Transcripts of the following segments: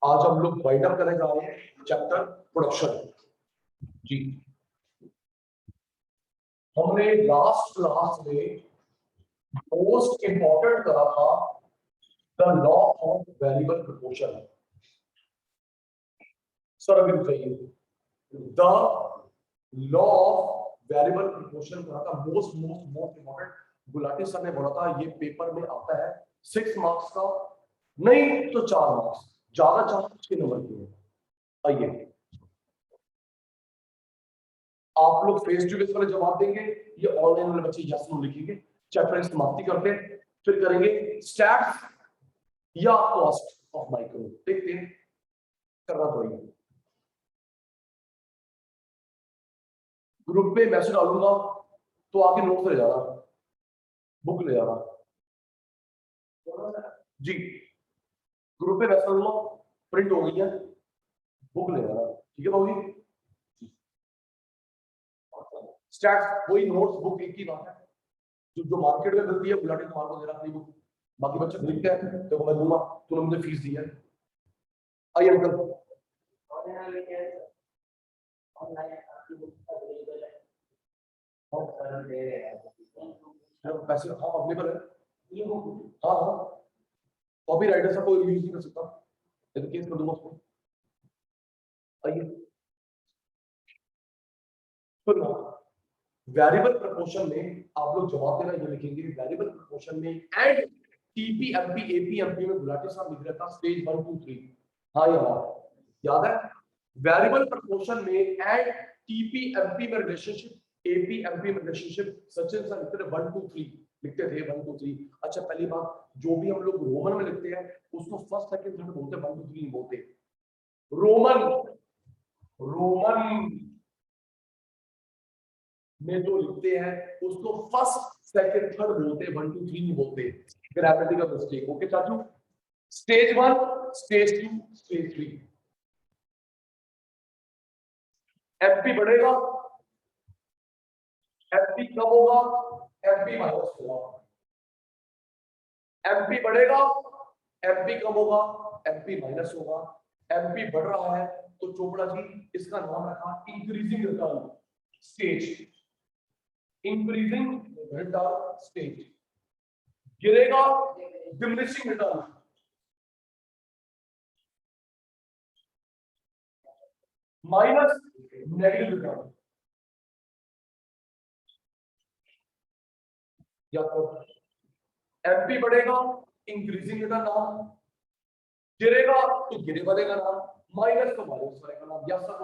आज हम लोग वाइंड अप करने जा रहे हैं चैप्टर प्रोडक्शन। जी, हमने लास्ट क्लास में मोस्ट इंपॉर्टेंट करा था the law of variable proportion. Sir अभी बताइए, the law of variable proportion करा था, मोस्ट इंपॉर्टेंट। गुलाटी सर ने बोला था ये पेपर में आता है 6 मार्क्स का, नहीं तो 4 मार्क्स, ज्यादा चांस के नंबर के हैं। आइए आप लोग फेस टू फेस वाले जवाब देंगे, ये ऑनलाइन वाले बच्चे यस नो लिखेंगे। चैप्टर की समाप्ति करते हैं, फिर करेंगे स्टैट्स या कॉस्ट ऑफ माइक्रो। देखते हैं करना तो ही ग्रुप पे मैसेज डालूंगा तो आके नोट ले जाना, बुक ले जाना जी। ग्रुप पे मैसेज डालूंगा, प्रिंट हो गई है, बुक ले जाना, ठीक है बाबू जी। स्टैट्स वही नोट्स बुक एक ही बात है, जो मार्केट में मिलती है गुलाटी तुम्हारे को दे रहा है बुक, बाकी बच्चे खरीदते हैं तो मैं दूंगा, तूने मुझे फीस दी है। आइए अंकल, पैसे हाँ अवेलेबल है, हाँ हाँ, कॉपी राइटर से कोई यूज नहीं कर सकता, लेकिन केस कर दूंगा उसको। आइए वेरिएबल प्रोपोर्शन में आप लोग जवाब देना, ये लिखेंगे वेरिएबल प्रोपोर्शन में and TP MP AP MP में गुलाटी साहब लिख रहा था स्टेज 1 2 3। हाँ याद है, वेरिएबल प्रोपोर्शन में एंड टीपी एमपी में रिलेशनशिप, एपी एमपी में रिलेशनशिप, सचिन सर लिखते थे 1 2 3, लिखते थे 1 2 3। अच्छा पहली बात, जो भी हम लोग रोमन में लिखते हैं उसको फर्स्ट सेकंड थर्ड बोलते हैं, 1 2 3 नहीं बोलते। रोमन में जो लिखते हैं उसको फर्स्ट सेकंड थर्ड बोलते हैं, 1 2 3 नहीं बोलते। Grammatical mistake. ओके चाचू, स्टेज 1 स्टेज 2 स्टेज 3। एफपी बढ़ेगा, एफपी कम होगा, एफपी माइनस होगा। एफपी बढ़ेगा, एफपी कम होगा, एफपी माइनस होगा। एफपी बढ़ रहा है तो चोपड़ा जी इसका नाम रखा increasing return stage, increasing return stage. गिरेगा, diminishing return, minus negative return. या तो एफपी बढ़ेगा, इंक्रीजिंग रिटर्न नाम, गिरेगा तो गिरे वाले का नाम, माइनस तो माइनस वाले का नाम। या सर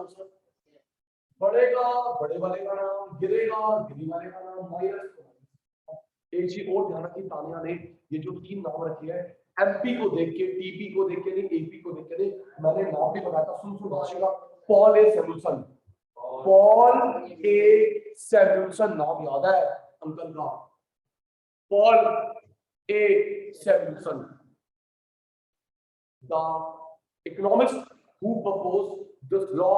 बढ़ेगा बड़े वाले का नाम, गिरेगा गिरी वाले का नाम, माइनस तो माइनस। एक चीज और ध्यान रखिए, तानिया ने ये जो 3 नाम रखे हैं एमपी को देख के, टीपी को देख के नहीं, एपी को देख के नहीं, मैंने नाम भी बताया था, सुन भाषिका पॉल ए सैमुअल्सन, पॉल ए सैमुअल्सन नाम याद है अंकल का, Paul A Samuelson, the economists who proposed this law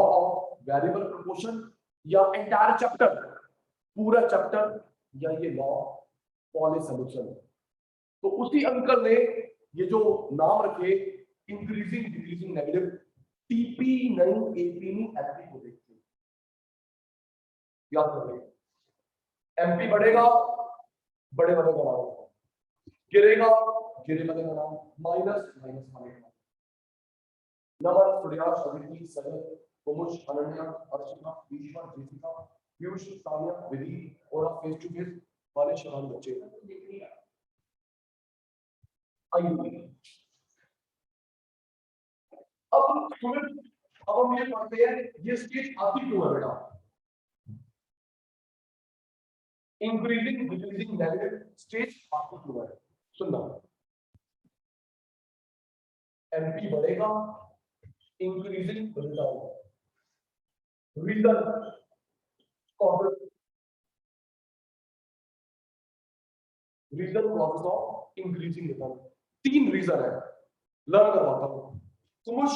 of variable proportion, या entire chapter, पूरा चैप्टर, या ये लॉ पॉल ए सैमुअल्सन। तो उसी अंकल ने ये जो नाम रखे इंक्रीजिंग डिक्रीजिंग नेगेटिव, टीपी नहीं एपी नहीं एमपी को देखते, याद रखिए। एमपी बढ़ेगा बड़े वाले का नाम, गिरेगा गिरे वाले का नाम, माइनस माइनस वाले का नाम। नमन सूर्या सविती सनत कुमुश अनन्या अर्चना दीक्षा जीतिका पीयूष तानिया विधि और आप फेस टू फेस वाले शरान बच्चे। आइए अब तुम्हें, अब हम ये पढ़ते हैं ये स्टेज आती क्यों है बेटा, इंक्रीजिंग डिक्रीजिंग नेगेटिव स्टेज आती क्यों है। सुनना, एमपी बढ़ेगा, इंक्रीजिंग बढ़ता होगा, reason reason cause of increasing return. 3 reason है, लर्न करवाता हूं। Kumush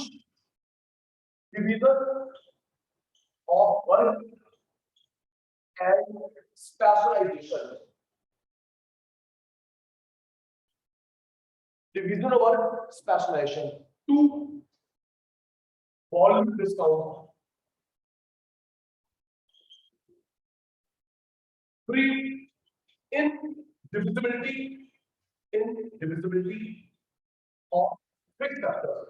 division of work and specialization, division of work specialization. 2 volume discount, 3 indivisibility of fixed factors।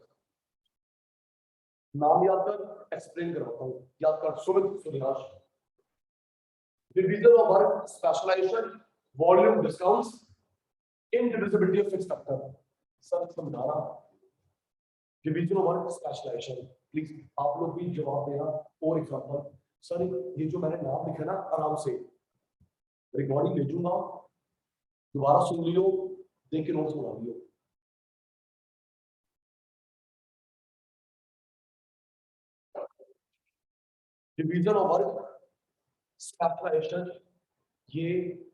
नाम याद कर, एक्सप्लेन करवाता हूं, याद कर। सुमित सुनियाश, division of work, specialization, volume discounts, indivisibility of fixed factor। Sir समझाना, division of work, specialization. Please आप लोग भी जवाब देना। और एग्जांपल, सर ये जो मैंने नाम लिखा ना, आराम से रिकॉर्डिंग भेजूंगा, दोबारा सुन लियो, देख के नोट्स बना लियो। डिवीजन ऑफ वर्क, स्पेशलाइजेशन, ये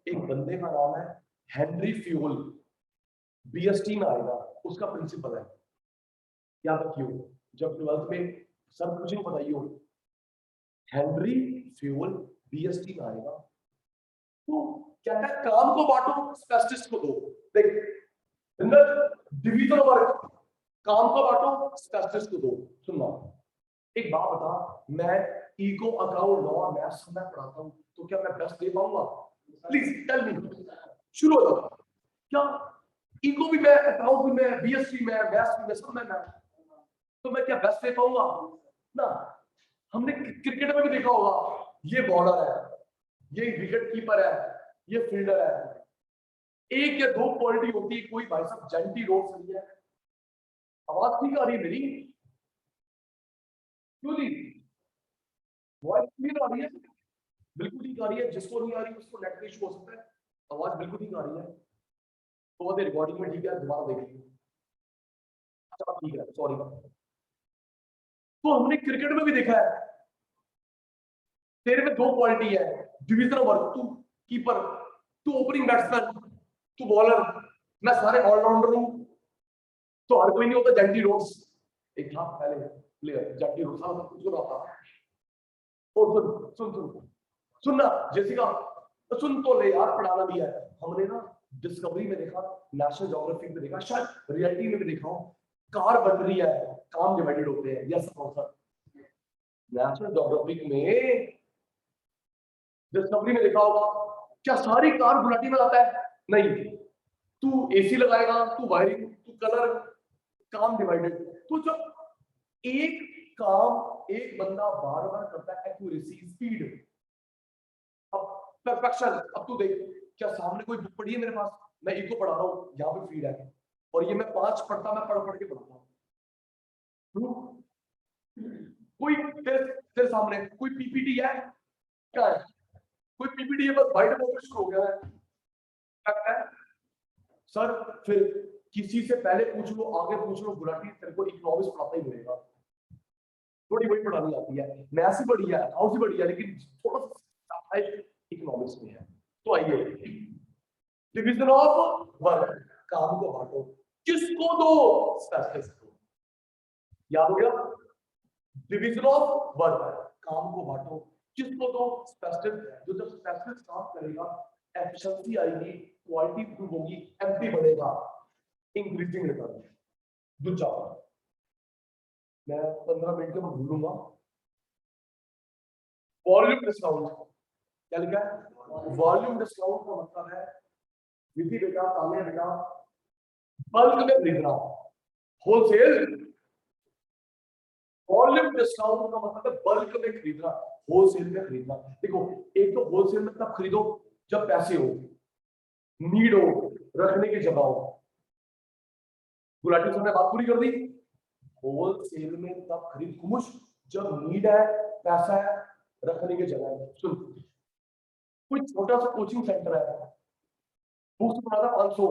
एक बंदे का नाम है हेनरी फ्यूल, बीएसटी में आएगा, उसका प्रिंसिपल है। याद रखियो, जब 12th में सब कुछ बताइयो, हेनरी फ्यूल बीएसटी में आएगा। तो कहता है काम को बांटो, स्पेशलिस्ट को दो। देख डिवीजन ऑफ वर्क, काम को बांटो, स्पेशलिस्ट को दो। सुनना, एक बात बता, मैं इको, अकाउंट, लॉ, मैथ्स सब मैं पढ़ाता हूं, तो क्या मैं बेस्ट दे पाऊंगा? Please tell me. शुरू हो जाओ। क्या इको भी मैं, अकाउंट भी मैं, बीएससी में, मैथ्स भी मैं, सब मैं, तो मैं क्या बेस्ट दे पाऊंगा ना? हमने क्रिकेट में भी देखा होगा, ये बॉलर है, ये विकेट कीपर है, ये फील्डर है, एक या दो क्वालिटी होती है, कोई भाई साहब जेंटी रोड सही है। आवाज ठीक आ रही है मेरी? क्यों नहीं? वॉइस क्लियर आ रही है? बिल्कुल ठीक आ रही है। जिसको नहीं आ रही उसको नेट का इशू हो सकता है। आवाज बिल्कुल ठीक आ रही है तो वो रिकॉर्डिंग में ठीक है, दोबारा देख लीजिए। अच्छा ठीक है, सॉरी। तो हमने क्रिकेट में भी देखा है, तेरे में दो क्वालिटी है, डिवीजन ऑफ वर्क, तू कीपर, तू ओपनिंग बैट्समैन, तू बॉलर, मैं सारे ऑलराउंडर हूं। तो हर कोई नहीं होता जेंटी रोड्स। एक था पहले प्लेयर जेंटी रोड्स, था कुछ रहा था। और सुन सुन सुन सुनना जेसिका, तो सुन तो ले यार, पढ़ाना भी है। हमने ना डिस्कवरी में देखा, नेशनल ज्योग्राफिक में देखा, शायद रियलिटी में भी देखा हो, कार बन रही है, काम डिवाइडेड होते हैं। यस सर, नेशनल ज्योग्राफिक में, डिस्कवरी में देखा होगा। क्या सारी कार गुलाटी में आता है? नहीं। तू एसी लगाएगा, तू वायरिंग, तू कलर, काम डिवाइडेड। तो जब एक काम एक बंदा बार बार करता है, एक्यूरेसी, स्पीड, अब परफेक्शन। अब तू देख, क्या सामने कोई बुक पढ़ी है मेरे पास, मैं इको पढ़ा रहा हूँ, यहाँ पे फीड है, और ये मैं 5 पढ़ता, मैं पढ़ पढ़ के पढ़ता हूँ। कोई तेरे सामने कोई पीपीटी है? क्या है? कोई पीपीटी है, बस व्हाइट बोर्ड शुरू हो गया है। सर फिर किसी से पहले पूछ लो, आगे पूछ लो, गुलाटी तेरे को इकोनॉमिक्स पढ़ाता ही मिलेगा, थोड़ी वही पढ़ानी आती है। मैथ्स ही बढ़िया है, अकाउंट्स ही बढ़िया है, लेकिन थोड़ा सा इकोनॉमिक्स में है। तो आइए, डिवीजन ऑफ वर्क, काम को बांटो, किसको दो? स्पेशलिस्ट को। याद हो गया? डिवीजन ऑफ वर्क, काम को बांटो, किसको दो? स्पेशलिस्ट। जो जब स्पेशलिस्ट काम करेगा, एफिशिएंसी आएगी, क्वालिटी इंप्रूव होगी, एमपी बढ़ेगा, इंक्रीजिंग रिटर्न। दूसरा, मैं 15 मिनट में भूलूंगा, वॉल्यूम डिस्काउंट। क्या लिखा है? वॉल्यूम डिस्काउंट का मतलब है, विधि बेटा, ताले बेटा, बल्क में खरीदना, होलसेल। वॉल्यूम डिस्काउंट का मतलब है बल्क में खरीदना, होलसेल में खरीदना। देखो, एक तो होलसेल में तब खरीदो जब पैसे हो, नीड हो, रखने की जगह हो। गुलाटी से बात पूरी कर दी। होलसेल में तब खरीद खुश जब नीड है, पैसा है, रखने की जगह है। सुन, कोई छोटा सा कोचिंग सेंटर है, बुक्स बनाता 500,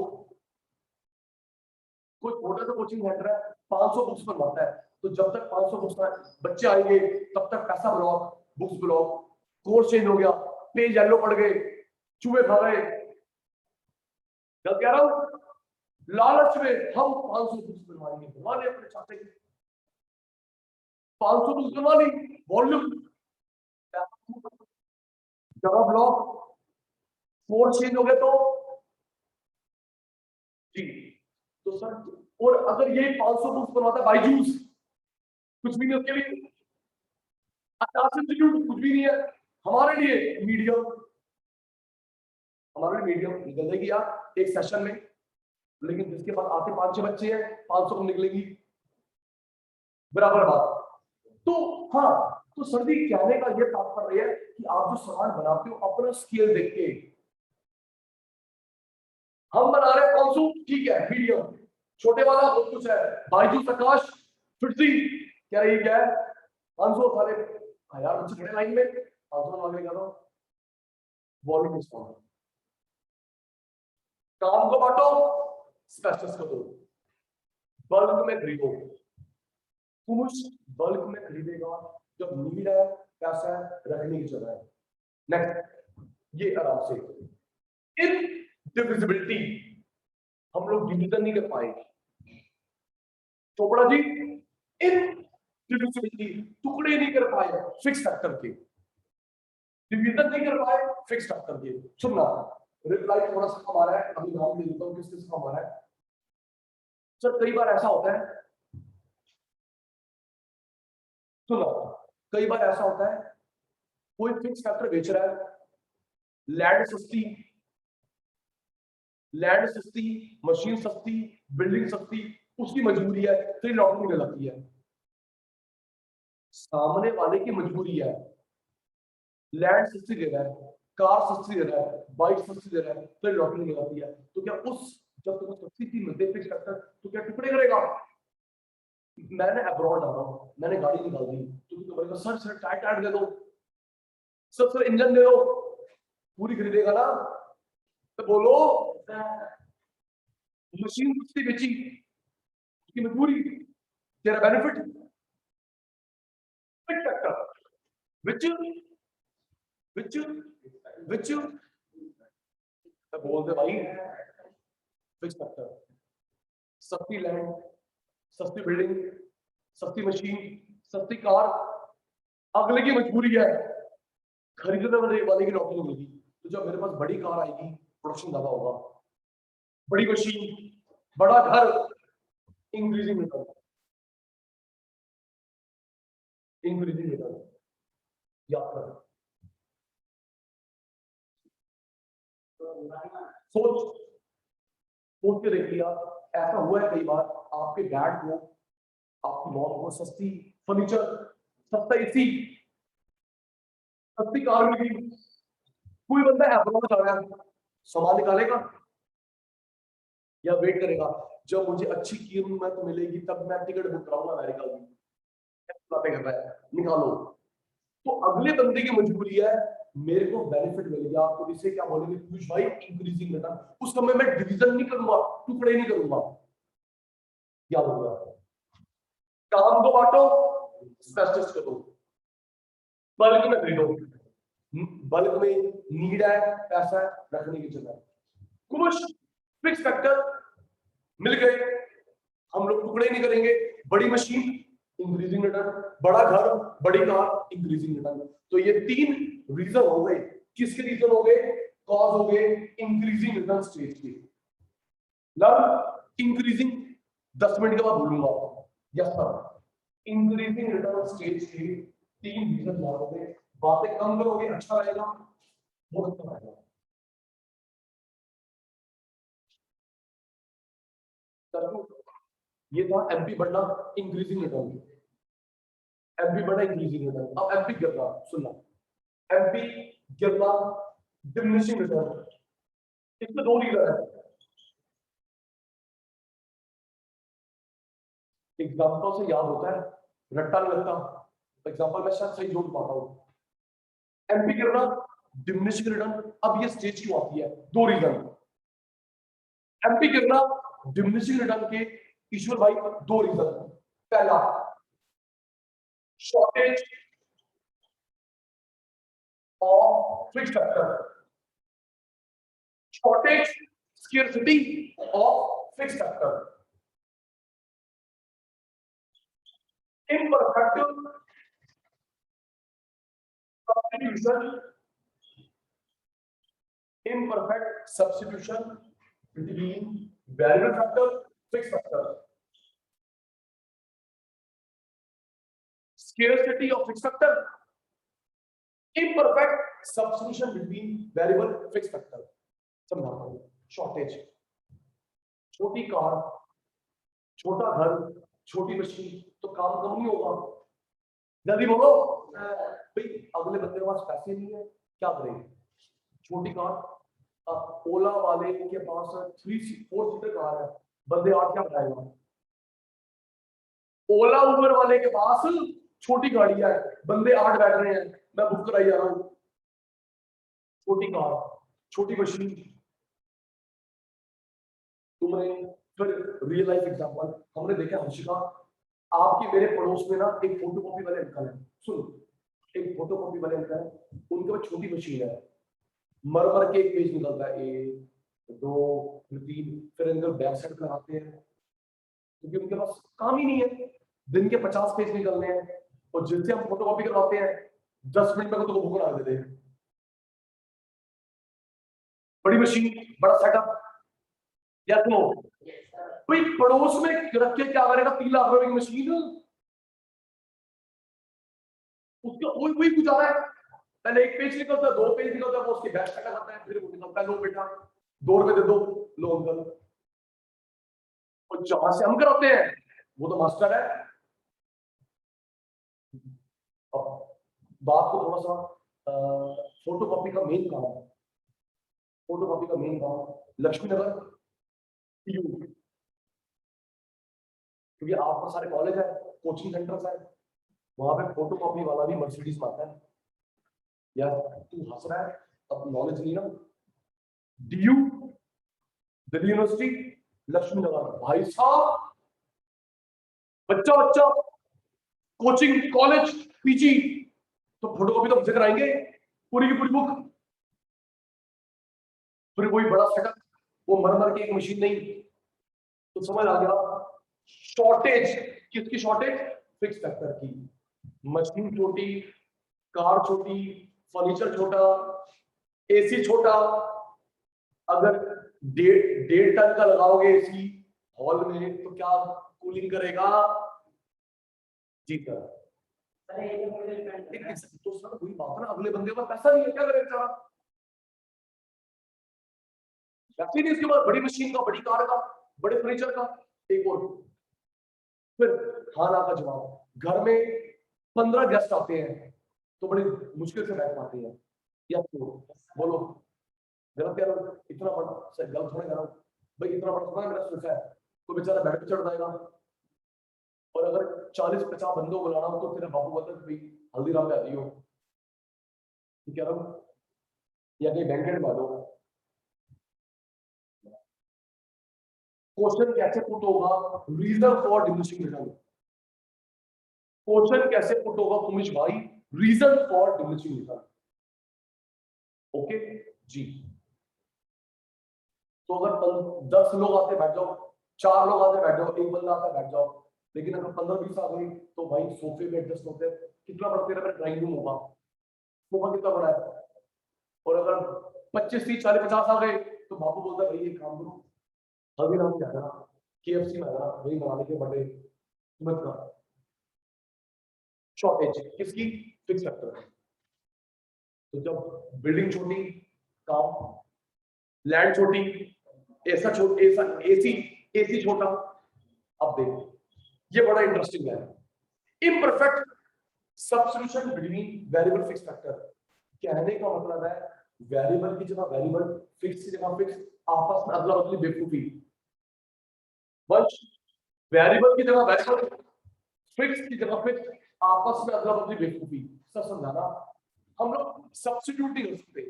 कोई छोटा सा कोचिंग सेंटर है, 500 बुक्स बनवाता है, तो जब तक 500 बुक्स का बच्चे आएंगे तब तक पैसा block, books block, course change हो गया, पेज येलो पड़ गए, चूहे खा गए। जब कह रहा हूं, लालच में हम 500 बुक्स बनवाएंगे, बनवा ले अपने चाहते 500 बुक्स बनवा ली, वॉल्यूम, जब ब्लॉक, कोर्स चेंज हो गए तो जी। तो सर और अगर ये 500 बुक्स बनवाता है बायजूस, कुछ भी नहीं उसके लिए, आकाश इंस्टीट्यूट कुछ भी नहीं है, हमारे लिए मीडियम, हमारे लिए मीडियम निकलेगी यार एक सेशन में, लेकिन जिसके पास आते 5-6 बच्चे हैं 500 कम निकलेगी, बराबर बात। तो हाँ, तो सर्दी कहने का ये तात्पर्य है कि आप जो सामान बनाते हो अपना स्केल देख के, हम बना रहे हैं 500, ठीक है मीडियम, छोटे वाला बहुत कुछ है, बायजूस आकाश फिर से कह रही क्या है 500 सारे यार बच्चे खड़े लाइन में 500 मांगने का तो वॉल्यूम रिस्पॉन्स, काम को बांटो, स्पेशलिस्ट को दो, बल्क में खरीदो, कुछ बल्क में खरीदेगा जब नीड है, पैसा है, रखने की जगह है। नेक्स्ट, ये आराम से इनडिविजिबिलिटी, हम लोग डिवीजन नहीं कर पाए चोपड़ा जी, इनडिविजिबिलिटी, टुकड़े नहीं कर पाए फिक्स फैक्टर के, डिवीजन नहीं कर पाए फिक्स फैक्टर के। सुनना, रिप्लाई थोड़ा सा कम आ रहा है, अभी नाम दे देता हूं किस किस कम आ रहा है। सर कई बार ऐसा होता है, सुनो, कई बार ऐसा होता है कोई फिक्स फैक्टर बेच रहा है, लैंड सस्ती, लैंड सस्ती, मशीन सस्ती, बिल्डिंग सस्ती, उसकी मजबूरी है, फिर लॉटरी में लगती है। सामने वाले की मजबूरी है, लैंड सस्ती दे रहा है, कार सस्ती दे रहा है, बाइक सस्ती दे रहा है, फिर लॉटरी में लगती है, तो क्या उस जब तुम्हें सस्ती चीज मिलती है फिक्स फैक्टर, तो क्या टुकड़े करेगा? मैंने अब्रॉड आ रहा हूँ, मैंने गाड़ी निकाल दी, तो बोलेगा सर सर टायर टायर दे दो, सर इंजन दे दो, पूरी खरीदेगा ना? तो बोलो मशीन सस्ती बेची, उसकी मजबूरी, तेरा बेनिफिट फिक्स फैक्टर, विच विच विच बोलते भाई फिक्स फैक्टर, सस्ती लैंड, सस्ती बिल्डिंग, सस्ती मशीन, सस्ती कार, अगले की मजबूरी है, खरीदने वाले की नौकरी मिलेगी, तो जब मेरे पास बड़ी कार आएगी प्रोडक्शन ज्यादा होगा, बड़ी मशीन, बड़ा घर, इंक्रीजिंग रिटर्न, इंक्रीजिंग रिटर्न, याद कर, सोच सोच के देख लिया, ऐसा हुआ है कई बार आपके डैड को, आपकी मॉम को सस्ती फर्नीचर, सस्ता एसी, सस्ती कार मिली, कोई बंदा अब्रॉड जा रहा है, सामान निकालेगा या वेट करेगा जब मुझे अच्छी कीमत मिलेगी तब मैं टिकट बुक कराऊंगा अमेरिका की, बातें कर रहा है, निकालो। तो अगले बंदे की मजबूरी है, मेरे को बेनिफिट मिल गया, तो इसे क्या बोलेंगे पीयूष भाई इंक्रीजिंग रिटर्न, उस समय मैं डिवीजन नहीं करूंगा, टुकड़े नहीं करूंगा, क्या होगा, काम को बांटो, स्पेशलिस्ट को दो, बल्क में खरीदो, बल्क में नीड है, पैसा है, रखने की जगह, कुछ फिक्स फैक्टर मिल गए, हम लोग टुकड़े नहीं करेंगे, बड़ी मशीन इंक्रीजिंग रिटर्न, बड़ा घर, बड़ी कार, इंक्रीजिंग रिटर्न। तो ये 3 रीजन हो गए, किसके रीजन हो गए, कॉज हो गए इंक्रीजिंग रिटर्न स्टेज के। लव इंक्रीजिंग 10 मिनट के बाद बोलूंगा, yes sir, increasing return stage के 3 रीजन हो गए, बातें कम करोगे अच्छा रहेगा, बहुत अच्छा रहेगा। ये था एमपी बढ़ना इंक्रीजिंग रिटर्न, एमपी बढ़ा इंक्रीजिंग रिटर्न, अब एमपी गिरना, सुनना, एमपी गिरना डिमिनिशिंग रिटर्न, इसमें 2 रीजन है, एग्जांपल से याद होता है, रट्टा नहीं लगता, एग्जांपल मैं शायद सही जोड़ पाता हूं, एमपी गिरना डिमिनिशिंग रिटर्न, अब ये स्टेज क्यों आती है, 2 रीजन, एमपी गिरना डिमिनिशिंग रिटर्न के ईश्वर भाई 2 रीजन, पहला shortage of fixed factor, shortage, scarcity of fixed factor, imperfect substitution, imperfect substitution between variable factor, fixed factor, scarcity of fixed factor, imperfect substitution between variable fixed factor. समझाता हूं, shortage, छोटी car, छोटा घर, छोटी machine, तो काम कम नहीं होगा। जल्दी बोलो भाई, अगले बंदे के पास पैसे नहीं है, क्या करेंगे? छोटी कार, ओला वाले के पास 4 सीटर कार है, बंदे 8 क्या बनाएगा? ओला उबर वाले के पास छोटी गाड़ी है, बंदे 8 बैठ रहे हैं, मैं बुक कराई जा रहा हूं। छोटी कार, छोटी मशीन। तुमने फिर रियल लाइफ एग्जांपल हमने देखा, हर्षिका आपके मेरे पड़ोस में ना एक फोटोकॉपी वाले अंकल है, सुन, एक फोटोकॉपी वाले अंकल है, उनके पास छोटी मशीन है, मर मर के एक पेज निकलता है, 1 2 3, फिर अंकल बैक साइड कराते हैं क्योंकि उनके पास काम ही नहीं है, दिन के 50 पेज निकलने हैं, और जिनसे हम फोटोकॉपी करवाते हैं 10 मिनट में तो बुक बना देते हैं। बड़ी मशीन, बड़ा सेटअप, या तो भाई पड़ोस में रख के क्या करेगा? 3 लाख रुपए की मशीन, उसका वही गुजारा है। पहले 1 पेज निकलता है, 2 पेज निकलता है, वो उसके बैक साइड आता है, फिर वो निकलता है, लो बेटा 2 रुपए दे दो, लो अंकल। और जहां से हम कराते हैं वो तो मास्टर है। अब बात को थोड़ा सा फोटोकॉपी का मेन काम, फोटोकॉपी का मेन काम लक्ष्मी नगर यू, क्योंकि आपके सारे कॉलेज है, कोचिंग सेंटर्स है, वहां पे फोटोकॉपी वाला भी मर्सिडीज में आता है। यार तू हंस रहा है, अब नॉलेज नहीं ना। डीयू, दिल्ली यूनिवर्सिटी, लक्ष्मी नगर, भाई साहब बच्चा बच्चा कोचिंग कॉलेज पीजी, तो फोटोकॉपी तो मुझे कराएंगे पूरी की पूरी बुक, फिर वही बड़ा सेटअप, वो मर के एक मशीन नहीं, तो समझ आ गया शॉर्टेज किसकी? शॉर्टेज फिक्स फैक्टर की। मशीन छोटी, कार छोटी, फर्नीचर छोटा, एसी छोटा, अगर 1.5 टन का लगाओगे एसी हॉल में तो क्या कूलिंग करेगा? जी सर, तो सर वही बात ना, अगले बंदे पर पैसा नहीं है, क्या करेगा? पैसे नहीं, इसके बाद बड़ी मशीन का, बड़ी कार का, बड़े फर्नीचर का। एक और फिर खाना का जवाब, घर में 15 गेस्ट आते हैं तो बड़ी मुश्किल से बैठ पाते हैं, या तो बोलो गलत कह रहा हूं? इतना बड़ा गलत थोड़ा कह रहा हूं भाई, इतना बड़ा थोड़ा मेरा सोफा है, कोई बेचारा बेड पे चढ़ जाएगा। और अगर 40-50 बंदों को बुलाना हो तो तेरे बाबू बोलते भाई हल्दीराम में आती हो, ठीक है, या कहीं बैंकेट में आ दो। क्वेश्चन कैसे पुट होगा? Reason for diminishing return. Question कैसे पुट होगा उमेश भाई? Reason for diminishing return. Okay जी। तो अगर 10 लोग आते बैठ जाओ, 4 लोग आते बैठ जाओ, एक बंदा आता बैठ जाओ, लेकिन अगर 15-20 आ गई तो भाई सोफे पे एडजस्ट होते हैं। कितना बड़ा तेरा ड्राइंग रूम होगा? सोफा कितना बड़ा है? और अगर 25-30-40-50 आ गए तो बाबू बोलता है भाई एक काम करो, अभी नाम क्या था, KFC में आना, वही बनाने के बड़े मत का। शॉर्टेज किसकी? Fix factor. तो जब बिल्डिंग छोटी, काम, लैंड छोटी, ऐसा एसी छोटा। अब देखो ये बड़ा इंटरेस्टिंग है, imperfect substitution between variable fix factor. कहने का मतलब है वेरिएबल की जगह वेरिएबल, फिक्स की जगह फिक्स, आपस में अदला बदली बेवकूफी। बस वेरिएबल की जगह वेरिएबल, फिक्स की जगह फिक्स, आपस में अदला बदली बेवकूफी। सब समझाना, हम लोग सब्स्टिट्यूट नहीं कर सकते।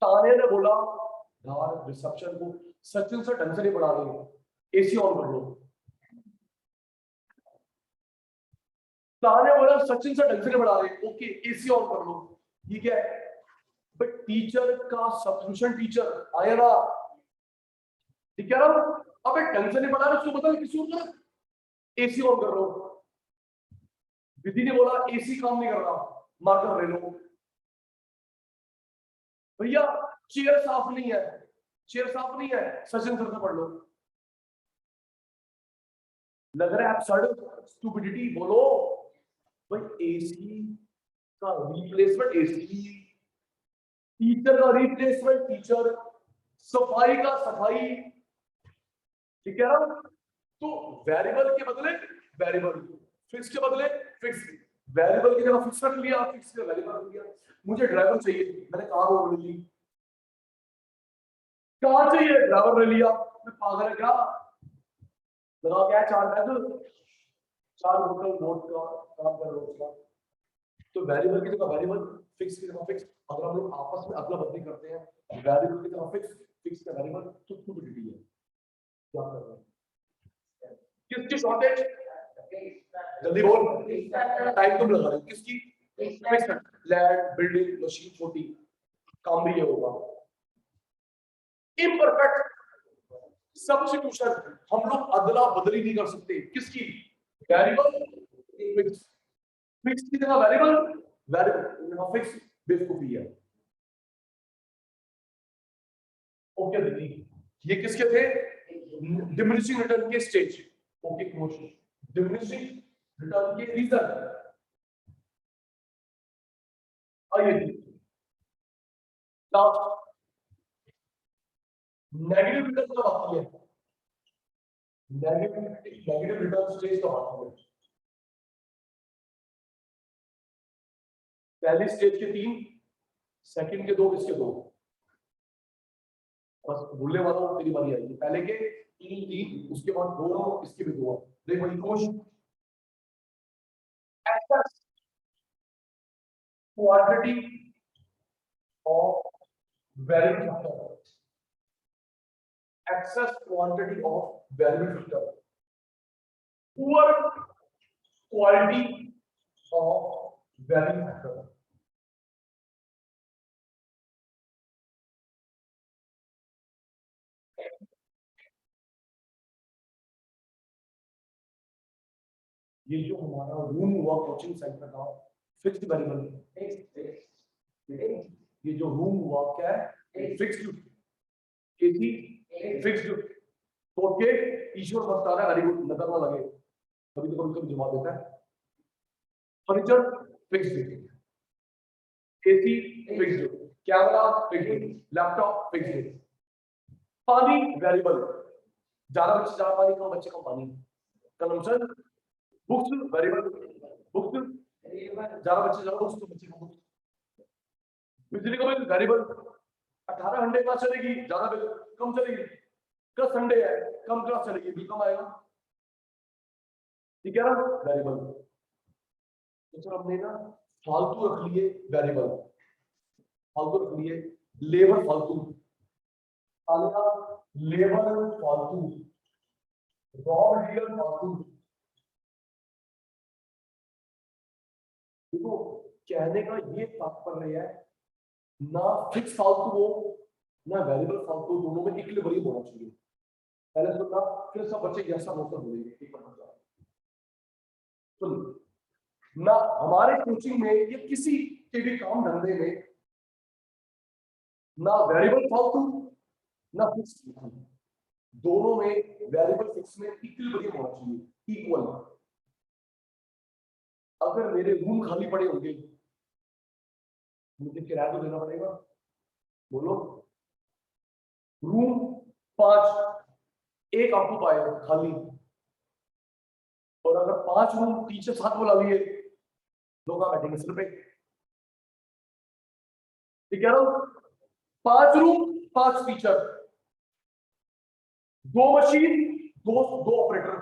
ताने ने बोला यार रिसेप्शन को सचिन से ढंग से नहीं पढ़ा रहे, एसी ऑन कर लो। ताने बोला सचिन से ढंग से नहीं पढ़ा रहे, ओके एसी ऑन कर लो, ठीक है। बट टीचर का सब्स्टिट्यूशन टीचर आया ना, ठीक है ना, अब एक ढंग से नहीं पढ़ा रहे, उसको बता किसी और का एसी ऑन कर लो। विधि ने बोला एसी काम नहीं कर रहा, मार्कर ले लो। भैया चेयर साफ नहीं है, चेयर साफ नहीं है, सचिन सर से पढ़ लो। लग रहा है एब्सर्ड स्टूपिडिटी, बोलो भाई एसी का रिप्लेसमेंट एसी, टीचर का रिप्लेसमेंट टीचर, सफाई का सफाई, ठीक है ना। तो वेरिएबल के बदले वेरिएबल, फिक्स के बदले फिक्स, वेरिएबल की जगह फिक्स रख लिया, फिक्स का वेरिएबल रख लिया। मुझे ड्राइवर चाहिए, मैंने कार ऑर्डर ली, कार चाहिए ड्राइवर ले लिया, मैं पागल है क्या, लगा क्या चार पैदल, चार बोतल वोट का काम कर रोज का। तो वेरिएबल की जगह वेरिएबल, फिक्स की जगह फिक्स। अगर हम लोग आपस में अदला बदली करते हैं, वेरिएबल की जगह फिक्स, फिक्स का वेरिएबल, तो स्टूपिडिटी है। क्या कर रहे हैं, किसकी शॉर्टेज, जल्दी बोल, टाइम तुम लगा रहे हो, किसकी, फिक्स, लैंड बिल्डिंग मशीन छोटी, काम भी ये होगा। इम्परफेक्ट सब्स्टिट्यूशन, हम लोग अदला बदली नहीं कर सकते, किसकी, वेरिएबल फिक्स, फिक्स की जगह वेरिएबल, वेरिएबल फिक्स, बेवकूफी है। ओके दीदी, ये किसके थे, डिमिनिशिंग रिटर्न के stage. Okay question, diminishing return के रीजन। आइए नेगेटिव रिटर्न कब आती है, नेगेटिव रिटर्न स्टेज कब आती है, पहली स्टेज के 3, सेकंड के 2, इसके 2, बस भूलने वाला हूं, तेरी बारी आएगी, पहले के 3, उसके बाद 2, इसके भी 2। देख भाई question, excess quantity of variable factor, excess quantity of variable factor, poor quality of variable factor। ये जो हमारा रूम हुआ कोचिंग सेंटर का फिक्स्ड वेरिएबल, ये जो रूम हुआ क्या है, फिक्स्ड, एसी फिक्स्ड। तो के ईश्वर बता रहा है, वेरी गुड, नजर ना लगे, कभी तो कभी जवाब देता है। Furniture fixed, AC fixed, camera fixed, laptop fixed. पानी वेरिएबल, ज्यादा बच्चे ज्यादा पानी, कम बच्चे कम पानी, कंजम्पशन। बुक्स वेरिएबल, बुक्स ज्यादा बच्चे ज्यादा बुक्स, तो बच्चे कम बुक्स। बिजली का बिल वेरिएबल, 18 घंटे क्लास चलेगी, ज्यादा बिल कम चलेगी, कल संडे है कम क्लास चलेगी, बिल कम आएगा, ठीक है ना, वेरिएबल। तो सर हमने ना फालतू रख लिए वेरिएबल, फालतू रख लिए, लेबर फालतू, लेबर फालतू, रॉ मटेरियल फालतू। देखो कहने का ये तात्पर्य है, ना फिक्स फालतू हो ना वेरिएबल फालतू, दोनों में इक्विलिब्रियम होना चाहिए। पहले सुनना, फिर सब बच्चे जैसा होता बोलेंगे। सुन, ना हमारे कोचिंग में या किसी के भी काम धंधे में ना वेरिएबल फालतू ना फिक्स फालतू, दोनों में वेरिएबल फिक्स में इक्विलिब्रियम होना चाहिए, इक्वल। अगर मेरे रूम खाली पड़े होंगे, मुझे किराया तो देना पड़ेगा, बोलो। रूम 5, एक ऑक्यूपाई खाली, और अगर 5 रूम टीचर साथ बुला लिए, लोग बैठेंगे सिर पे, ठीक है ना। 5 रूम 5 टीचर, 2 मशीन, 2 ऑपरेटर,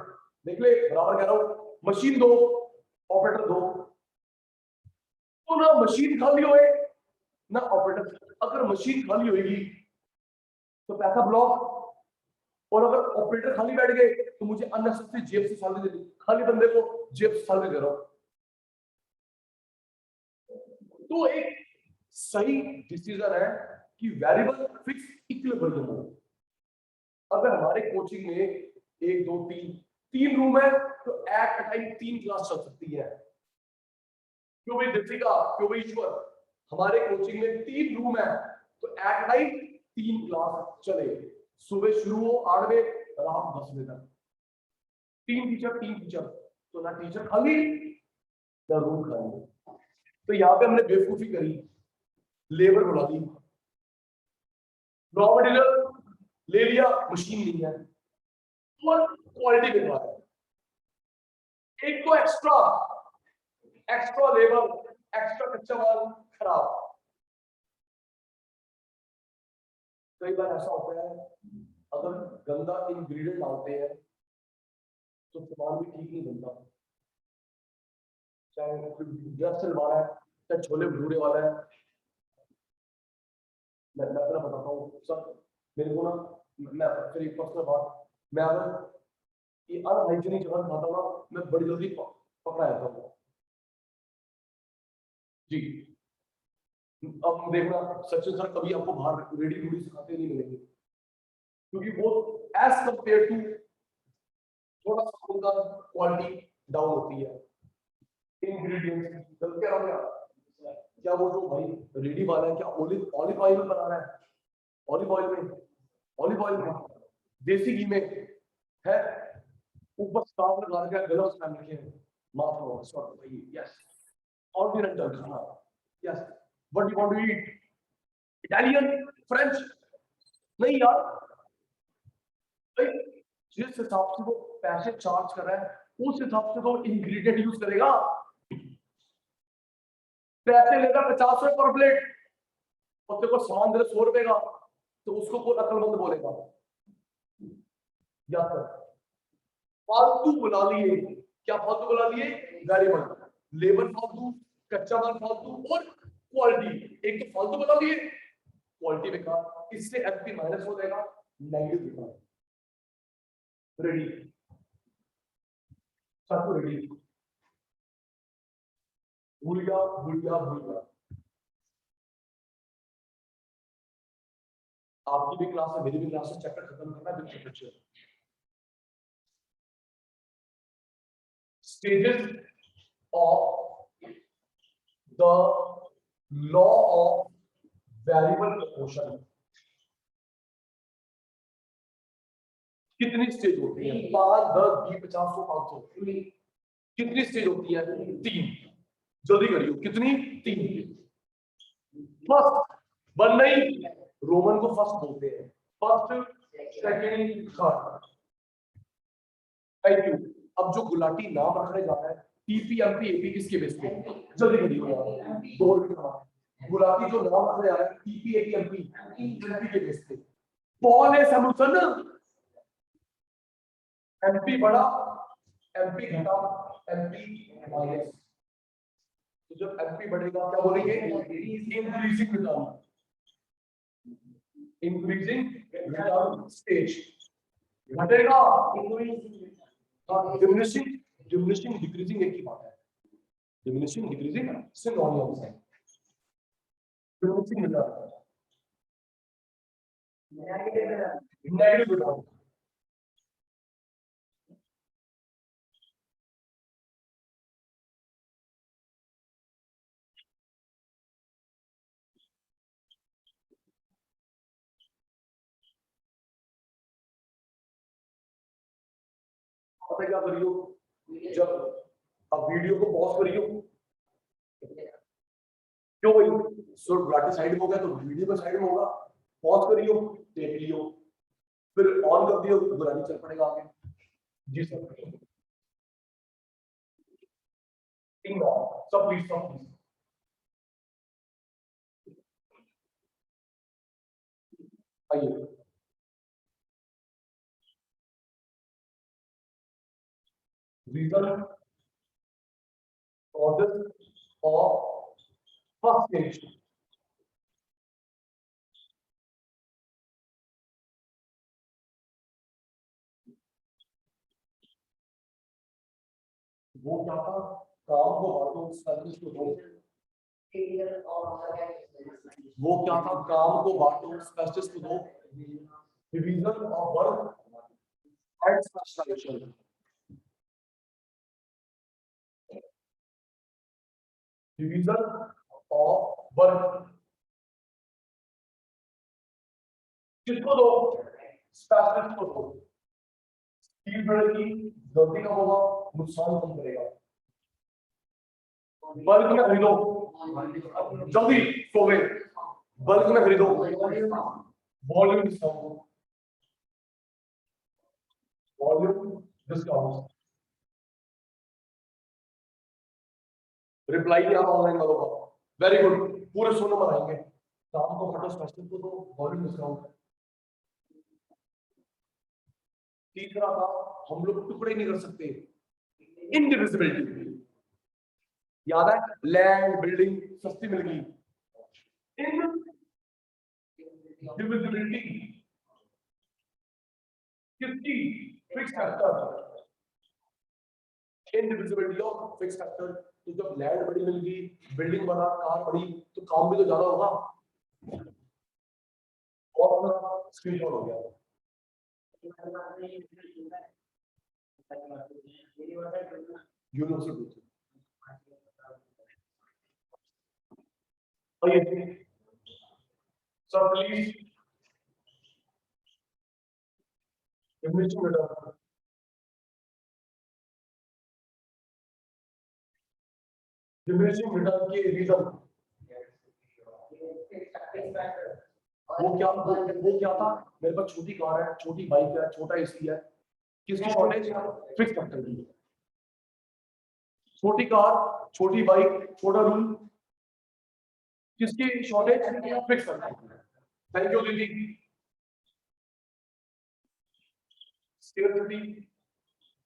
देख ले बराबर कह रहा हूं, मशीन 2 ऑपरेटर 2, तो ना मशीन खाली होए ना ऑपरेटर। अगर मशीन खाली होगी तो पैसा ब्लॉक, और अगर ऑपरेटर खाली बैठ गए तो मुझे अननेसेसरी जेब से सैलरी देनी, खाली बंदे को जेब से सैलरी दे रहा हूं। तो एक सही डिसीजन है कि वेरिएबल फिक्स इक्विलिब्रियम हो। अगर हमारे कोचिंग में 1 2 3 रूम है, तो एट अ टाइम 3 क्लास चल सकती है। क्यों भाई दीपिका, क्यों भाई ईश्वर, हमारे कोचिंग में 3 रूम है, तो एट टाइम 3 क्लास चले, सुबह शुरू हो 8 बजे, रात 10 बजे तक, 3 टीचर 3 टीचर, तो ना टीचर खाली ना रूम खाएंगे। तो यहाँ पे हमने बेवकूफी करी, लेबर बुला दी, रॉ मटेरियल ले लिया, मशीन नहीं है और क्वालिटी बेकार है। एक तो एक्स्ट्रा लेबर, एक्स्ट्रा कच्चा माल खराब। कई बार ऐसा होता है अगर गंदा इंग्रेडिएंट डालते हैं तो सामान भी ठीक नहीं बनता, चाहे ड्रेस सिलवाना है चाहे छोले भटूरे वाला है। मैं अपना बताता हूँ सब, मेरे को ना, मैं फिर एक पर्सनल बात, मैं अगर ये अनहाइजीनिक जगह खाता हूँ ना, मैं बड़ी जल्दी पकड़ा जाता हूँ जी। अब देखना सचिन सर कभी आपको बाहर रेडी रूडी सिखाते नहीं मिलेंगे, क्योंकि वो एज कंपेयर टू थोड़ा सा उनका क्वालिटी डाउन होती है। इंग्रेडिएंट्स क्या हो गया, क्या वो जो भाई रेडी वाला है क्या ऑलिव ऑयल में बना रहा है, ऑलिव ऑयल में देसी घी में है, ऊपर स्कार्फ लगा रखा है, ग्लव्स पहन रखे हैं, माफ करो सॉरी भाई, यस कॉन्टिनेंटल खाना, yes what you want to eat, Italian, French, नहीं यार भाई, जिस हिसाब से वो पैसे चार्ज कर रहा है उस हिसाब से तो इंग्रेडिएंट यूज करेगा। पैसे लेगा 50 रुपए पर प्लेट और तेरे को सामान दे 100 रुपए का, तो उसको कौन अक्लमंद बोलेगा? या फिर फालतू बुला लिए, क्या फालतू बुला लिए? वेरिएबल, लेबर फालतू, कच्चा माल फालतू और क्वालिटी, एक तो फालतू बुला लिए, क्वालिटी बेकार, इससे एफपी माइनस हो जाएगा, नेगेटिव बेकार। रेडी, सब रेडी, भूल गया। आपकी भी क्लास है, मेरी भी क्लास है, चैप्टर खत्म करना है बिल्कुल बच्चे। Stages of the law of variable proportion. कितनी स्टेज होती है? 5, 10, 20, 50, 100, 500। कितनी स्टेज होती है? 3। जल्दी करियो, कितनी? 3। फर्स्ट, 1 नहीं, रोमन को फर्स्ट बोलते हैं, first, second, third. Thank you. अब जो गुलाटी नाम रखने जा रहा है, टीपीएमपी एपी किसके बेस पे? जल्दी करियो यार, 2 मिनट का। गुलाटी जो नाम रखने जा रहा है टीपीएपी एमपी के बेस पे, पॉल ए सॉल्यूशन, एमपी बड़ा, एमपी घटा, एमपी माइनस। तो जब एमपी बढ़ेगा क्या बोलेंगे? Increasing return, increasing return stage. घटेगा डिमिनिशिंग, डिक्रीजिंग एक ही बात है, डिमिनिशिंग डिक्रीजिंग सिनोनिम्स है। डिमिनिशिंग रिटर्न, नेगेटिव रिटर्न, पता क्या करियो, जब अब वीडियो को पॉज करियो, क्यों भाई सो गुलाटी साइड में हो गया तो वीडियो पे साइड में होगा, पॉज करियो, देख लियो, फिर ऑन कर दियो, गुलाटी चल पड़ेगा आगे। जी सर, सब प्लीज आइए। Reason for this of first stage, वो क्या था, काम को बांटो, सर्विस को दो। वो क्या था, काम को बांटो, स्पेशलिस्ट को दो, division of work and specialization. Division of work किसको दो? स्पेशलिस्ट को दो। स्पीड बढ़ेगी, जल्दी कम होगा, नुकसान कम करेगा। बल्क में खरीदो, जल्दी सो गए, बल्क में खरीदो, volume discount, volume discount. Reply नहीं आ रहा ऑनलाइन वालों का, वेरी गुड, पूरे 100 नंबर आएंगे। काम को फटो स्पेशल को तो वॉल्यूम डिस्काउंट। तीसरा था हम लोग टुकड़े नहीं कर सकते, इंडिविजिबिलिटी, याद है, लैंड बिल्डिंग सस्ती मिल गई, इंडिविजिबिलिटी किसकी, fix factor, indivisibility of fix factor. तो जब लैंड बड़ी मिल गई, बिल्डिंग बना, कार बड़ी, तो काम भी तो ज्यादा होगा, और स्क्रीनशॉट हो गया। University sir please diminishing return के रीजन वो क्या था, मेरे पास छोटी कार है, छोटी बाइक है, छोटा एसी है, किसकी शॉर्टेज, फिक्स फैक्टर की। छोटी कार, छोटी बाइक, छोटा रूम, किसकी शॉर्टेज, फिक्स फैक्टर की। थैंक यू दीदी। स्केलेबिलिटी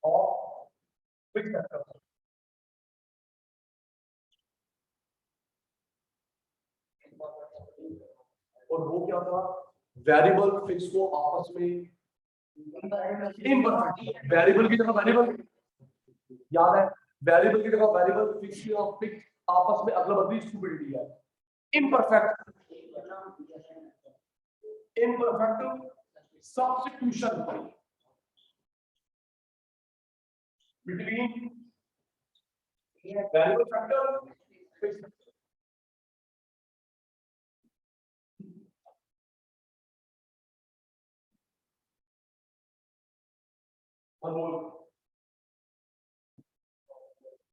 ऑफ फिक्स फैक्टर, और वो क्या था, वेरिएबल फिक्स को आपस में इम्परफेक्ट, वेरिएबल की जगह वेरिएबल, याद है, वेरिएबल की जगह वेरिएबल, फिक्स की जगह फिक्स, आपस में अदला बदली स्टूपिडिटी है। Imperfect, imperfect substitution between variable factor, fix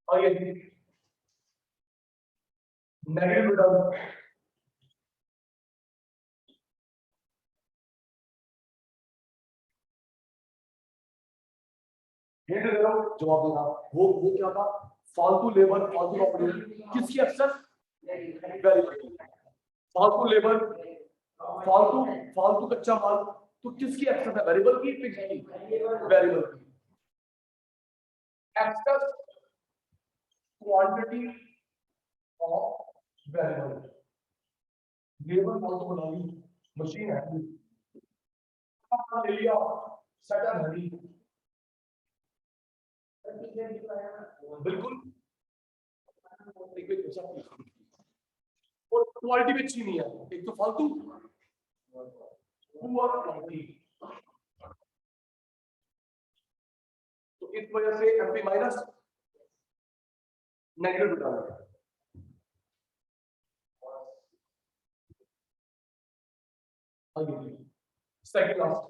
और ये नेगेटिव रिटर्न, हिंट दे रहा हूं, जवाब देना। वो क्या था, फालतू लेबर, फालतू प्रॉपर्टी, किसकी एक्सेस, वेरिएबल, फालतू लेबर, फालतू फालतू कच्चा माल, तो किसकी एक्सेस है, वेरिएबल की, फिक्स की, वेरिएबल की। Excess quantity of variable, labour फालतू बना ली, मशीन है ले लिया, सेटल है बिल्कुल, और क्वालिटी भी अच्छी नहीं है, एक तो फालतू, पुअर क्वालिटी, तो इस वजह से MP minus negative return. Second last,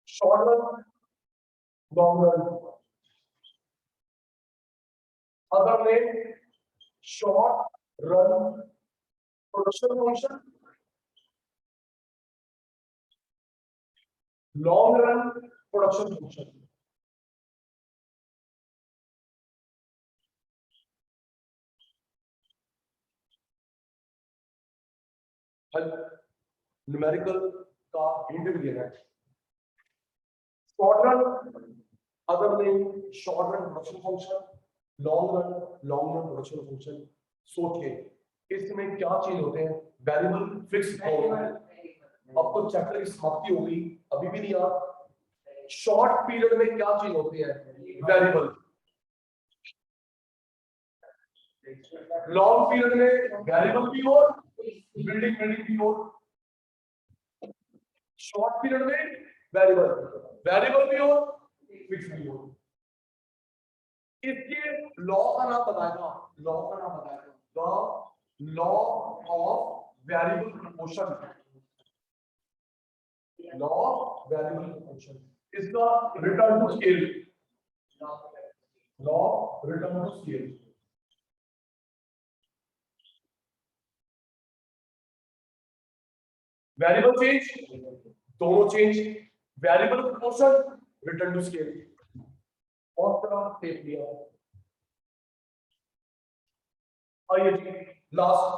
short run, long run, other name short run production function, long run production function. Numerical का हिंट भी दिया है, short run, other name short run production function, long run production function. सोचिए इसमें क्या चीज होते हैं, वेरिएबल फिक्स होता है। अब तो चैप्टर की समाप्ति होगी, अभी भी नहीं यार, शॉर्ट पीरियड में क्या चीज होती है, वेरिएबल, लॉन्ग पीरियड में वेरिएबल भी और बिल्डिंग भी और, शॉर्ट पीरियड में वेरिएबल भी और फिक्स भी और। इसके लॉ का नाम बताएगा, the law of variable proportion. Law of variable function, इसका return to scale, law return to scale. Variable change, दोनों change, variable proportion, return to scale, और तरह टेप लिया। आइए जी last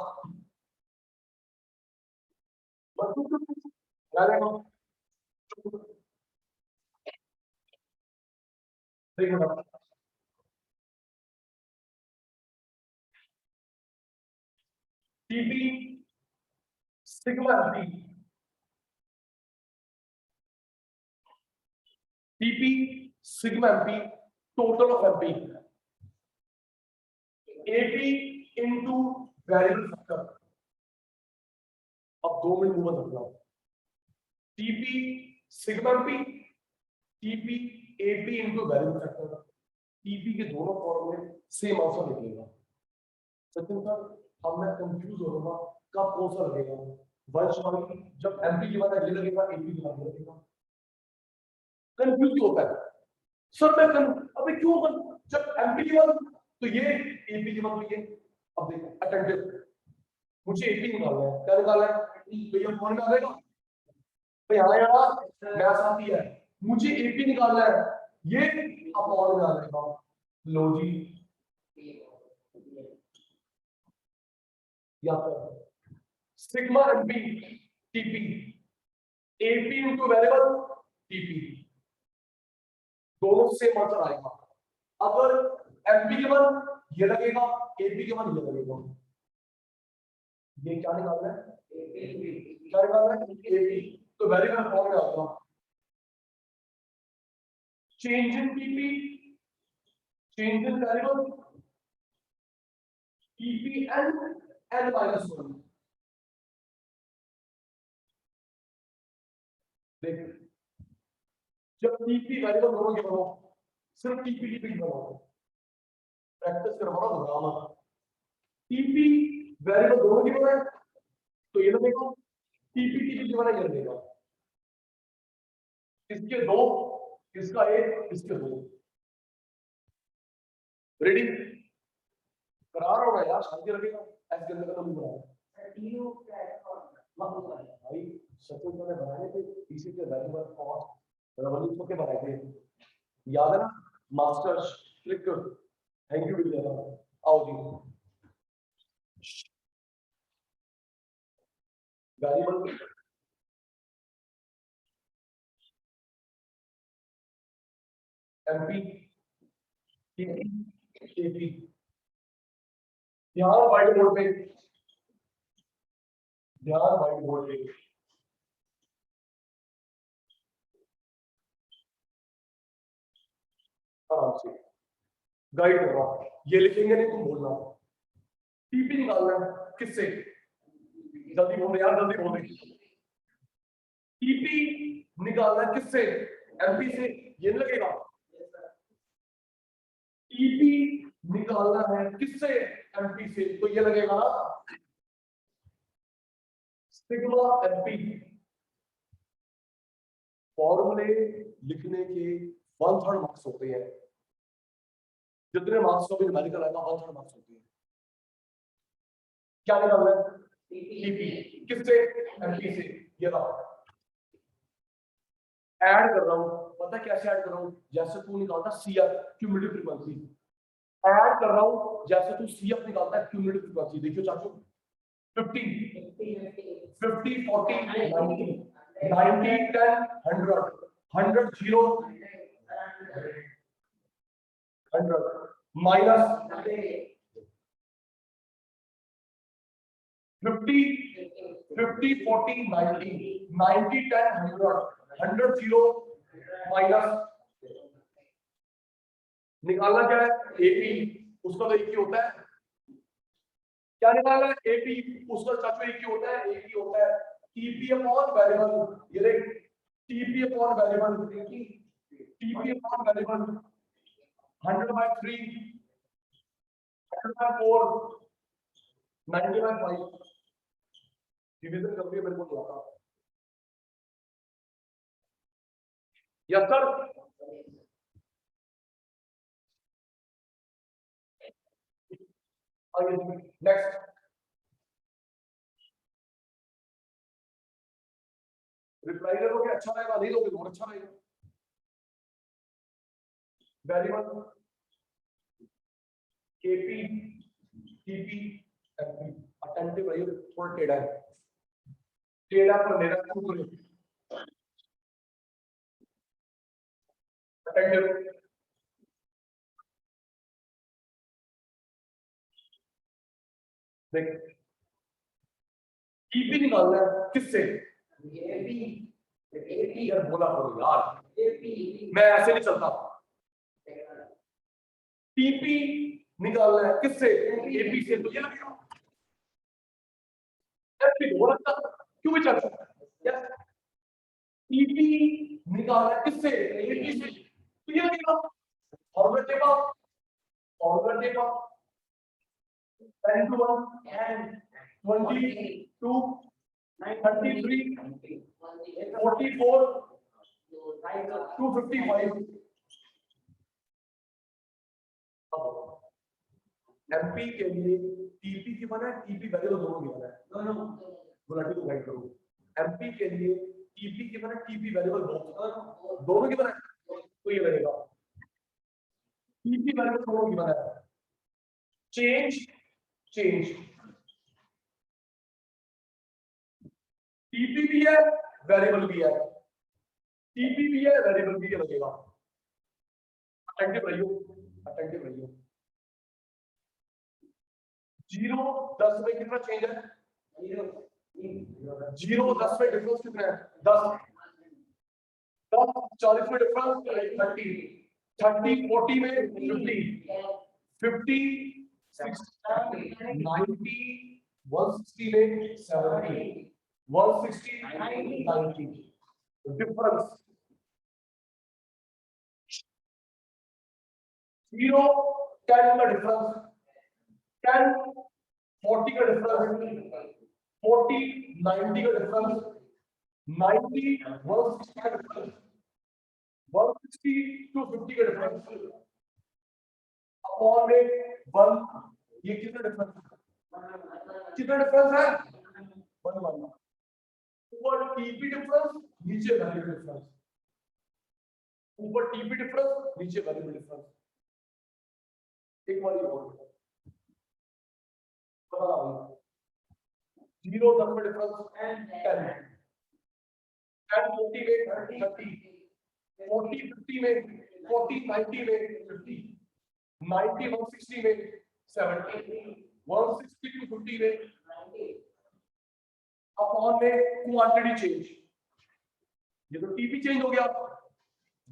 TP sigma MP, TP sigma MP total of MP, AP into variable factor. अब 2 minute move रखना, TP sigma MP, TP AP into variable factor, TP के दोनों फॉर्मूले सेम आंसर निकलेगा। सचिन सर अब मैं कंफ्यूज हो रहा हूं कब कौन सा लगेगा, वंशवाणी जब एमपी के बाद ये लगेगा, एपी के बाद लगेगा, कंफ्यूज क्यों होता है सर? मैं अबे क्यों जब एमपी के बाद तो ये, एपी के बाद तो ये। अब देखो अटेंटिव, मुझे एपी निकालना है, क्या निकालना है? तो ये फॉर्मूला आ जाएगा भाई, हाँ यार मैथ्स आती है, मुझे एपी निकालना है, ये अपॉन में आ जाएगा। लो जी या sigma MP TP, AP into variable TP, दोनों से आंसर आएगा। अगर एमपी के बाद ये लगेगा, एपी के बाद ये लगेगा, ये क्या निकालना है? एपी, क्या निकालना है? एपी, तो वेरिएबल फॉर्म में आएगा, change in TP, change in variable TP n minus 1। देख जब टीपी वेरिएबल दोनों के बनाओ, सिर्फ टीपी टीपी बनाओ, प्रैक्टिस करवाओ ग्रामर, टीपी वेरिएबल दोनों की बनाए तो ये लगेगा, टीपी टीपी की बनाए ये लगेगा, इसके दो, इसका एक, इसके दो। रेडी? करा रहा होगा यार, शांति रखेगा, ऐसे करने का तो नहीं बनाया भाई, सचिन ने बनाए थे इसी के वेरिएबल और रेवोल्यूशन के बनाए थे, याद है ना? मास्टर क्लिक कर, थैंक यू विद्या, आओ जी। वेरिएबल एमपी एपी, ध्यान व्हाइट बोर्ड पे, ध्यान व्हाइट बोर्ड पे, आराम से गाइड कर रहा, ये लिखेंगे नहीं तुम बोलना। टीपी निकालना है किससे? जल्दी बोल यार, जल्दी बोल। टीपी निकालना है किससे? एमपी से, ये नहीं लगेगा। टीपी निकालना है किससे? एमपी से, तो ये लगेगा सिग्मा एमपी। फॉर्मूले लिखने के 1/3 मार्क्स होते हैं, जितने मार्क्स को भी न्यूमेरिकल आएगा 1/3 मार्क्स होते हैं। क्या निकालना है? टीपी किससे? एमपी से, ये रहा। ऐड कर रहा हूं, पता कैसे ऐड कर रहा हूं? जैसे तू निकालता सीएफ क्यूमुलेटिव फ्रीक्वेंसी, ऐड कर रहा हूं जैसे तू सीएफ निकालता है क्यूमुलेटिव फ्रीक्वेंसी। देखियो चाचू, 50 50 40 90 90 10 100 100 0 100 माइनस 50 50 40 90 90 10 100 100 0 माइनस, निकालना क्या है? एपी, उसका तो एक ही होता है। क्या निकालना है? एपी, उसका चाचू एक ही होता है, एक ही होता है टीपी अपॉन वेरिएबल। ये देख, TP upon variable, TP upon variable 100/3 100/4 90/5 division करके मेरे को नहीं आता। Yes sir. नेक्स्ट रिप्लाई करोगे अच्छा रहेगा, नहीं दोगे तो अच्छा रहेगा। Variable KP TP MP attentive रहिए, थोड़ा टेढ़ा है, टेढ़ा पर मेरा पूरे अटेंटिव। देख टीपी निकालना है किससे, एपी एपी यार बोला करो यार, एपी मैं ऐसे नहीं चलता। टीपी निकालना है किससे, एपी से, तो ये लगेगा एपी हो लगता क्यों भी चल सकता है। यस टीपी निकालना है किससे, एपी से, तो ये लगेगा forward table, forward table 10 to 1 and 22 33 44 255। MP के लिए टीपी की बना है, टीपी वैल्यू दोनों की बना है, दोनों गुलाटी को गाइड करो। एमपी के लिए टीपी की बना है, टीपी वैल्यू दोनों की बना है, तो ये लगेगा टीपी वैल्यू दोनों की बना है। चेंज चेंज टीपी भी है वेरिएबल भी है, टीपी भी है वेरिएबल भी है, लगेगा अटेंटिव रहियो, अटेंटिव रहियो। 0 10 में कितना चेंज है, 0 10 में डिफरेंस कितना है, 10 10 40 में डिफरेंस 30 30 40 में 50 50 60 90 160 में 70 160 90 डिफरेंस 0 10 का डिफरेंस 10 40 का डिफरेंस 40 90 का डिफरेंस 90 160 का डिफरेंस 160 to 50 का डिफरेंस अपॉन में 1, ये कितना डिफरेंस है 1 1 ऊपर टीपी डिफरेंस नीचे वैल्यू डिफरेंस, ऊपर टीपी डिफरेंस नीचे वैल्यू डिफरेंस। एक बार ये और पता लगा 0 10 में डिफरेंस एंड 10 10 40 में 30 40 50 में 40 90 में 50 90 160 में 70 160 to 50 में अपॉन में क्वांटिटी चेंज, ये तो टीपी चेंज हो गया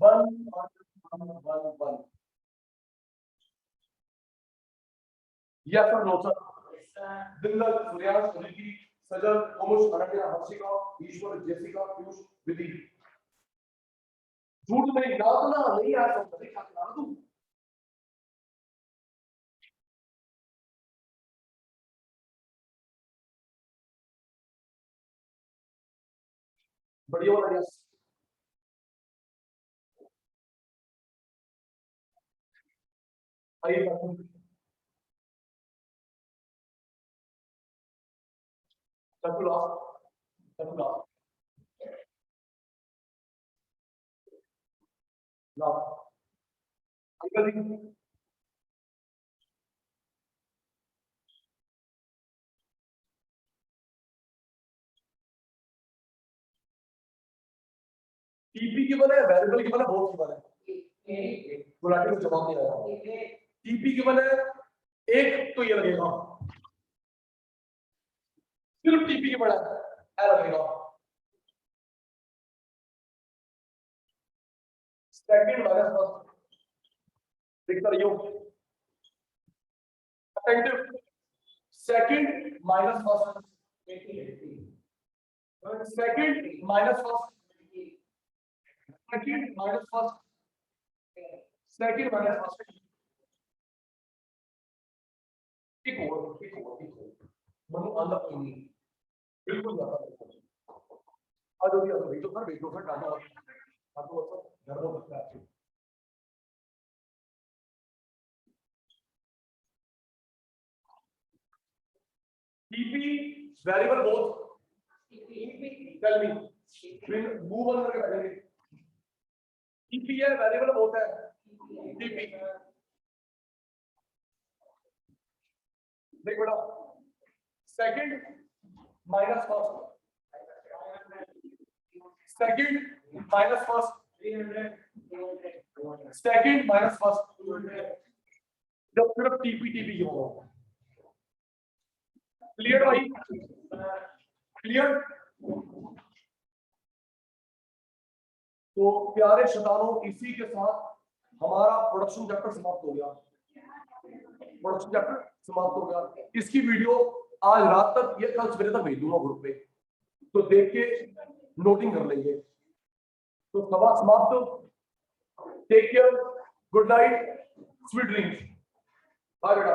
1 1 1 1 yes sir no sir. Dildar Suresh Suniti Sajal Komush Ananya Harshika Ishwar Jessica Piyush Vidhi. झूठ नहीं याद ना नहीं आ सकता, नहीं खा दूं बढ़िया वाला। यस आइए चकुला चकुला ना अंकल टीपी की बने वेरिएबल की बने बहुत की बने गुलाटी को जवाब नहीं आया। टीपी की बने एक तो ये लगेगा सिर्फ टीपी की बड़ा है लगेगा सेकंड माइनस फर्स्ट देखता रहियो attentive second minus first second minus first second minus first second minus first एक और मनु अलग नहीं बिल्कुल ज्यादा आज हो गया तो भेजो सर डाटा दर्द हो सकता है। TP variable both tell me फिर मूव ऑन करके बैठेंगे। टीपी है वेरिएबल बोथ है टीपी देख बेटा second minus first second minus first second minus first जब सिर्फ टीपी टीपी होगा। क्लियर भाई क्लियर। तो प्यारे शतानों इसी के साथ हमारा प्रोडक्शन चैप्टर समाप्त हो गया। प्रोडक्शन चैप्टर समाप्त हो गया। इसकी वीडियो आज रात तक या कल सवेरे तक भेज दूंगा ग्रुप पे, तो देख के नोटिंग कर लेंगे। तो सभा समाप्त। Take care, good night, sweet dreams. Bye बेटा।